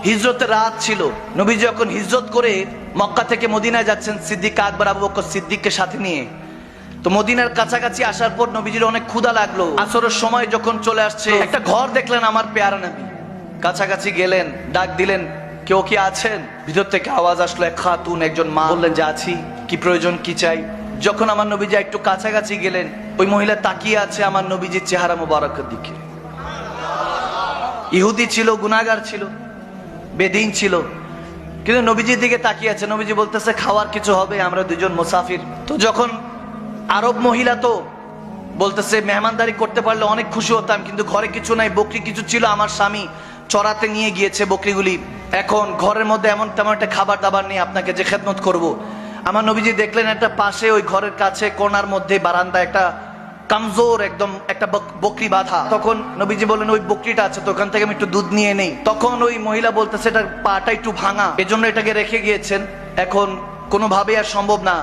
হিজরতের রাত ছিল। নবী যখন হিজরত করে মক্কা থেকে মদিনায় যাচ্ছেন সিদ্দিক আকবর আবু বকর সিদ্দিককে সাথে নিয়ে, তো মদিনার কাছাকাছি আসার পর নবীজির অনেক ক্ষুধা লাগলো। আসরের সময় যখন চলে আসছে, একটা ঘর দেখলেন আমার পেয়ারা নবী। কাছাকাছি গেলেন, ডাক দিলেন, কেউ কি আছেন? ভিতর থেকে আওয়াজ আসলো, এক খাতুন, একজন মা। বললেন যে আছি, কি প্রয়োজন, কি চাই? যখন আমার নবীজি একটু কাছাকাছি গেলেন, ওই মহিলা তাকিয়ে আছে আমার নবীজির চেহারা মোবারকের দিকে। ইহুদি ছিল, গুনাহগার ছিল, বেদিন ছিল, কিন্তু নবীজির দিকে তাকিয়ে আছে। নবীজি বলতেছে খাওয়ার কিছু হবে, আমরা দুজন মুসাফির। তো যখন আরব মহিলা, তো বলতেছে মেহমানদারি করতে পারলে অনেক খুশি হতাম, কিন্তু ঘরে কিছু নাই, বকরি কিছু ছিল, আমার স্বামী চড়াতে নিয়ে গিয়েছে বকরিগুলি, এখন ঘরের মধ্যে এমন তেমন একটা খাবার দাবার নেই, আপনাকে যে খেদমত করব। আমার নবীজি দেখলেন একটা পাশে, ওই ঘরের কাছে কোণার মধ্যে বারান্দা একটা কামজোর একদম একটা বকরি বাঁধা। তখন নবীজি বললেন ওই বকরিটা আছে তো, ওখান থেকে আমি একটু দুধ নিয়ে নেই। তখন ওই মহিলা বলতেছে এটার পাটা একটু ভাঙা, এজন্য এটাকে রেখে গিয়েছেন, এখন কোনোভাবেই আর সম্ভব না।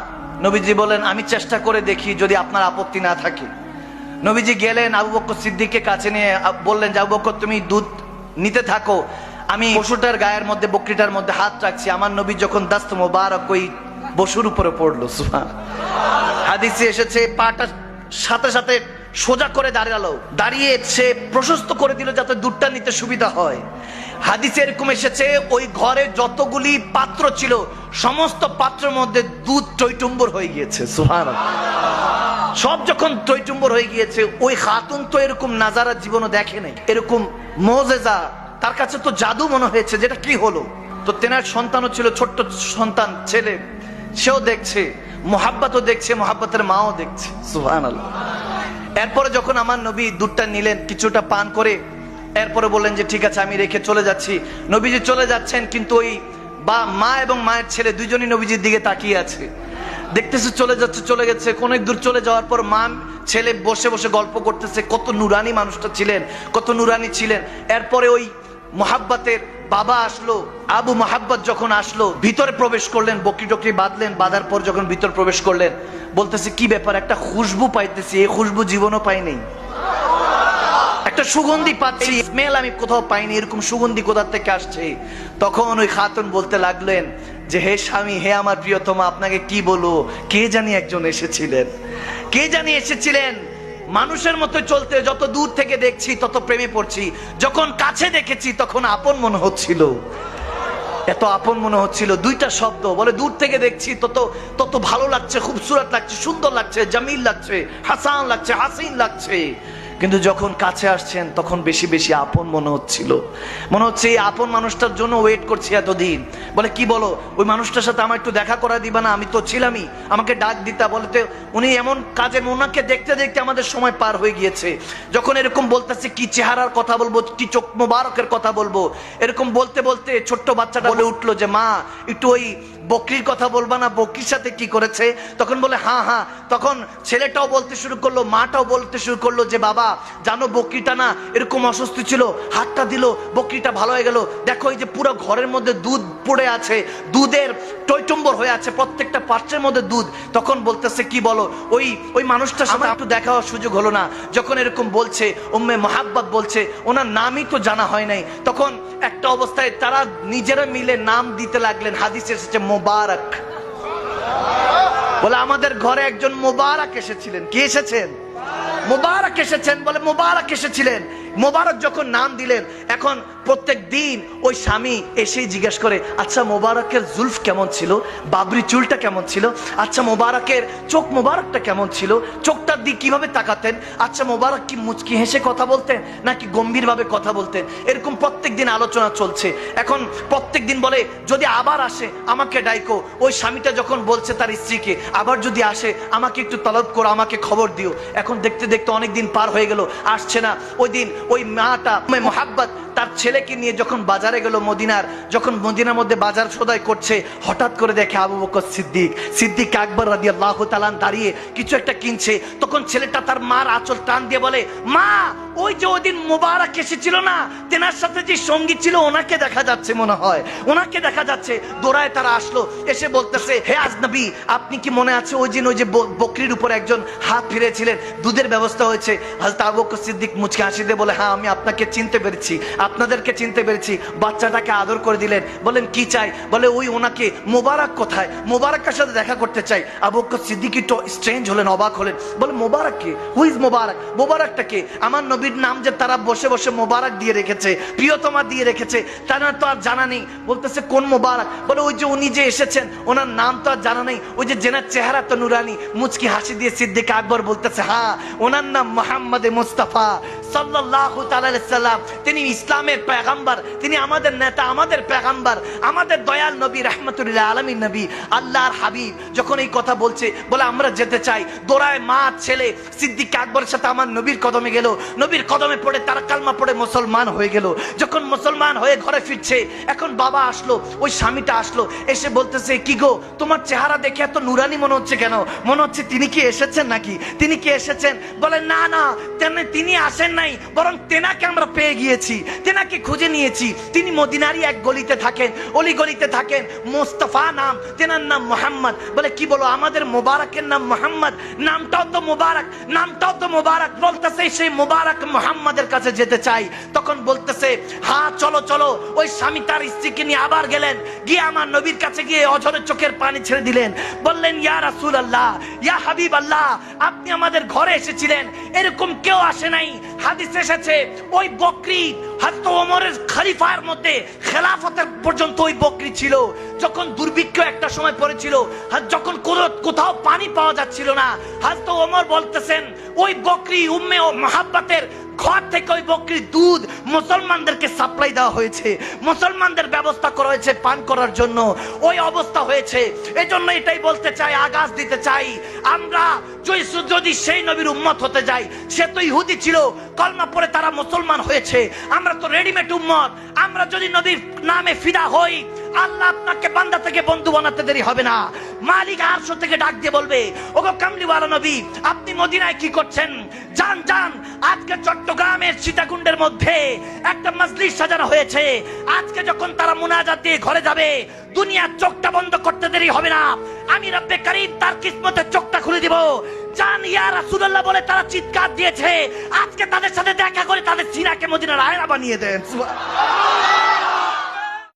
নবীজি বলেন আমি চেষ্টা করে দেখি, যদি আপনার আপত্তি না থাকে। নবীজি গেলেন, আবু বকর সিদ্দিককে কাছে নিয়ে বললেন যে আবু বকর তুমি দুধ নিতে থাকো, আমি পশুটার গায়ের মধ্যে, বকরিটার মধ্যে হাত রাখছি। আমার নবী যখন দাস্ত মোবারক ওই পশুর উপরে পড়লো, সুবহানাল্লাহ, হাদিসে এসেছে পাটা সাথে সাথে সোজা করে দাঁড়ালো, দাঁড়িয়ে সে প্রশস্ত করে দিল যাতে দুধটা নিতে সুবিধা হয়। হাদিসে এরকম এসেছে ওই ঘরে যতগুলি পাত্র ছিল সমস্ত পাত্রের মধ্যে দুধ টইটুম্বর হয়ে গিয়েছে, সুবহানাল্লাহ। সব যখন টইটুম্বর হয়ে গিয়েছে, ওই খাতুন তো এরকম নাজারা জীবনও দেখে নাই, এরকম মুজিজা তার কাছে তো জাদু মনে হয়েছে, যেটা কি হলো। তো তেনার সন্তানও ছিল, ছোট্ট সন্তান ছেলে, সেও দেখছে, মোহাব্বতও দেখছে, মোহাব্বতের মাও দেখছে, সুবহানাল্লাহ। এরপরে যখন আমার নবী দুধটা নিলেন, কিছুটা পান করে এরপরে বললেন যে ঠিক আছে আমি রেখে চলে যাচ্ছি। নবীজি চলে যাচ্ছেন, কিন্তু ওই মা এবং মায়ের ছেলে দুইজনই নবীজির দিকে তাকিয়ে আছে, দেখতেছে চলে যাচ্ছে, চলে গেছে। অনেক দূর চলে যাওয়ার পর মা ছেলে বসে বসে গল্প করতেছে, কত নুরানি মানুষটা ছিলেন, কত নুরানি ছিলেন। এরপরে ওই মোহাব্বতের বাবা আসলো, আবু মোহাব্বত যখন আসলো, ভিতরে প্রবেশ করলেন, বকরি টকরি বাঁধলেন, বাঁধার পর যখন ভিতর প্রবেশ করলেন, বলতেছে কি ব্যাপার, একটা খুশবু পাইতেছি, এই খুশবু জীবনও পাই নাই, একটা সুগন্ধি পাচ্ছি, স্মেল আমি কোথাও পাইনি, এরকম সুগন্ধি কোথা থেকে আসছে। তখন ওই খাতুন বলতে লাগলেন যে হে স্বামী, হে আমার প্রিয়তমা, আপনাকে কি বলবো, কে জানি একজন এসেছিলেন, কে জানি এসেছিলেন, মানুষের মতো চলতে, যত দূর থেকে দেখছি তত প্রেমে পড়ছি, যখন কাছে দেখেছি তখন আপন মনে হচ্ছিল, এত আপন মনে হচ্ছিল। দুইটা শব্দ বলে, দূর থেকে দেখছি তত তত ভালো লাগছে, খুবসুরত লাগছে, সুন্দর লাগছে, জামিল লাগছে, হাসান লাগছে, হাসিন লাগছে, কিন্তু যখন কাছে আসছেন তখন বেশি বেশি আপন মনে হচ্ছিল, মনে হচ্ছে এই আপন মানুষটার জন্য ওয়েট করছি এতদিন। বলে কি বলো, ওই মানুষটার সাথে আমার একটু দেখা করা দিবা না, আমি তো ছিলামই, আমাকে ডাক দিতা। বলতে উনি এমন কাজে, ওনাকে দেখতে দেখতে আমাদের সময় পার হয়ে গিয়েছে। যখন এরকম বলতেছে, কি চেহারার কথা বলবো, কি চোখ মোবারকের কথা বলবো, এরকম বলতে বলতে ছোট্ট বাচ্চাটা বলে উঠলো যে মা একটু ওই বকরির কথা বলবা না, বকরির সাথে কি করেছে? তখন বলে হ্যাঁ হ্যাঁ। তখন ছেলেটাও বলতে শুরু করলো, মাটাও বলতে শুরু করলো যে বাবা জানো বকরিটা না এরকম অসুস্থ ছিল, হাতটা দিল, বকরিটা ভালো হয়ে গেল, দেখো এই যে পুরো ঘরের মধ্যে দুধ পড়ে আছে, দুধের টইটুম্বর হয়ে আছে, প্রত্যেকটা পাত্রের মধ্যে দুধ। তখন বলতেছে কি বলো, ওই মানুষটার সাথে একটু দেখা হওয়ার সুযোগ হলো না। যখন এরকম বলছে, উম্মে মোহাব্বত বলছে, ওনার নামই তো জানা হয় নাই। তখন একটা অবস্থায় তারা নিজেরা মিলে নাম দিতে লাগলেন, হাদিসে এসেছে মোবারক। বলে আমাদের ঘরে একজন মোবারক এসেছিলেন। কি এসেছেন? মোবারক এসেছেন। বলে মোবারক এসেছিলেন। মোবারক যখন নাম দিলেন, এখন প্রত্যেক দিন ওই স্বামী এসেই জিজ্ঞেস করে, আচ্ছা মোবারকের জুলফ কেমন ছিল, বাবরি চুলটা কেমন ছিল, আচ্ছা মোবারকের চোখ মোবারকটা কেমন ছিল, চোখটার দিক কিভাবে তাকাতেন, আচ্ছা মোবারক কি মুচকি হেসে কথা বলতেন নাকি গম্ভীর ভাবে কথা বলতেন, এরকম প্রত্যেক দিন আলোচনা চলছে। এখন প্রত্যেক দিন বলে যদি আবার আসে আমাকে ডাইকো। ওই স্বামীটা যখন বলছে তার স্ত্রীকে, আবার যদি আসে আমাকে একটু তলব করো, আমাকে খবর দিও। এখন দেখতে দেখতে অনেক দিন পার হয়ে গেল, আসছে না। ওই দিন ওই মাটা মোহাব্বত তার ছেলেকে নিয়ে যখন বাজারে গেল মদিনার, যখন মদিনার মধ্যে বাজার সদাই করছে, হঠাৎ করে দেখে আবু বকর সিদ্দিক আকবর রাদিয়াল্লাহু তাআলা দাঁড়িয়ে কিছু একটা কিনছে। তখন ছেলেটা তার মার আঁচল টান দিয়ে বলে, মা ওই যে ওই দিন মোবারক এসেছিল না, তেনার সাথে যে সঙ্গী ছিল ওনাকে দেখা যাচ্ছে, মনে হয় ওনাকে দেখা যাচ্ছে। দৌড়ায় তারা আসলো, এসে বলতেছে হে আজনবী, আপনি কি মনে আছে ওই দিন ওই যে বকরির উপর একজন হাত ফিরেছিলেন, দুধের ব্যবস্থা হয়েছে? হযরত আবু বকর সিদ্দিক মুচকি হাসি দিয়ে বলে হ্যাঁ আমি আপনাকে চিনতে পেরেছি, আপনাদেরকে চিনতে পেরেছি। বাচ্চাটাকে আদর করে দিলেন, বলেন কি চাই? বলে ওই ওনাকে মোবারক কোথায়, মোবারকের সাথে দেখা করতে চাই। আবু বকর সিদ্দিক একটু স্ট্রেঞ্জ হলেন, অবাক হলেন, বলে মোবারক কে? হু ইজ মোবারক? মোবারকটা কে? আমার নবীর নাম যে তারা বসে বসে মোবারক দিয়ে রেখেছে, প্রিয়তমা দিয়ে রেখেছে, তারা তো আর জানা নেই। বলতেছে কোন মোবারক? বলে ওই যে উনি যে এসেছেন ওনার নাম তো আর জানা নেই, ওই যে জেনার চেহারা তো নুরানি। মুচকি হাসি দিয়ে সিদ্দিক আকবর বলতেছে হ্যাঁ ওনার নাম মোহাম্মদ মুস্তাফা সাল্লাল্লাহু তাআলা আলাইহি সাল্লাম। তিনি ইসলামের পয়গম্বর, তিনি আমাদের নেতা, আমাদের পয়গম্বর, আমাদের দয়াল নবী, রাহমাতুল্লিল আলামিন নবী, আল্লাহর হাবিব। যখন এই কথা বলছে, বলে আমরা যেতে চাই, দৌড়ায় মা ছেলে সিদ্দিক আকবরের সাথে আমার নবীর কদমে গেল। নবীর কদমে পড়ে তারা কালমা পড়ে মুসলমান হয়ে গেল। যখন মুসলমান হয়ে ঘরে ফিরছে, এখন বাবা আসলো, ওই স্বামীটা আসলো, এসে বলতেছে কি গো তোমার চেহারা দেখে এত নুরানি মনে হচ্ছে কেন? মনে হচ্ছে তিনি কি এসেছেন নাকি? তিনি কি এসেছেন? বলে না না তিনি আসেন নাই, বরং তেনাকে আমরা পেয়ে গিয়েছি, তেনাকে খুঁজে নিয়েছি। তিনি মদিনারই এক গলিতে থাকেন, অলি গলিতে থাকেন, মুস্তাফা নাম, তেনার নাম মোহাম্মদ। বলে কি বলো, আমাদের মোবারকের নাম মোহাম্মদ, নামটাও তো মোবারক, নামটাও তো মোবারক। বলতেছে সেই মোবারক মোহাম্মদের কাছে যেতে চাই। তখন বলতেছে হ্যাঁ চলো চলো। ওই স্বামী তার স্ত্রীকে নিয়ে আবার গেলেন, গিয়ে আমার নবীর কাছে গিয়ে অঝরে চোখের পানি ছেড়ে দিলেন। বললেন ইয়া রাসূলুল্লাহ, ইয়া হাবিবাল্লাহ, আপনি আমাদের ঘরে এসেছিলেন, এরকম কেউ আসে নাই। হাদিস এসেছে ওই বকরি হযরত ওমরের খলিফার মধ্যে খেলাফতের পর্যন্ত ওই বকরি ছিল। যখন দুর্ভিক্ষ একটা সময় পড়েছিল, যখন কোথাও পানি পাওয়া যাচ্ছিল না, হযরত ওমর বলতেছেন ওই বকরি উম্মে ও মুহাব্বতের ঘর থেকে ওই বকরির দুধ মুসলমানদেরকে সাপ্লাই দেওয়া হয়েছে, মুসলমানদের ব্যবস্থা করা হয়েছে পান করার জন্য। ওই অবস্থা হয়েছে। এজন্য এটাই বলতে চাই, আগাজ দিতে চাই, আমরা যদি সেই নবীর উম্মত হতে যাই, সে তো ইহুদি ছিল, কলমা পড়ে তারা মুসলমান হয়েছে, আমরা তো রেডিমেড উম্মত। আমরা যদি নবীর নামে ফিদা হই, আল্লাহ আপনাকে বান্দা থেকে বন্ধু বানাতে দেরি হবে না। মালিক আরশ থেকে ডাক দিয়ে বলবে ওগো কামলিওয়ালা নবী, আপনি মদিনায় কি করছেন? যান যান, আজকে চট্টগ্রামের সীতাকুণ্ডের মধ্যে একটা মজলিস সাজানো হয়েছে। আজকে যখন তারা মুনাজাত দিয়ে ঘরে যাবে, দুনিয়ার চোখটা বন্ধ করতে দেরি হবে না, আমি রব্বে কারীম তার কিসমতের চোখটা খুলে দিব। জান ইয়া রাসূলুল্লাহ বলে তারা চিৎকার দিয়েছে। আজকে তাদের সাথে দেখা করে তাদের সিনাকে মদিনার আয়না বানিয়ে দেন। সুবহানাল্লাহ।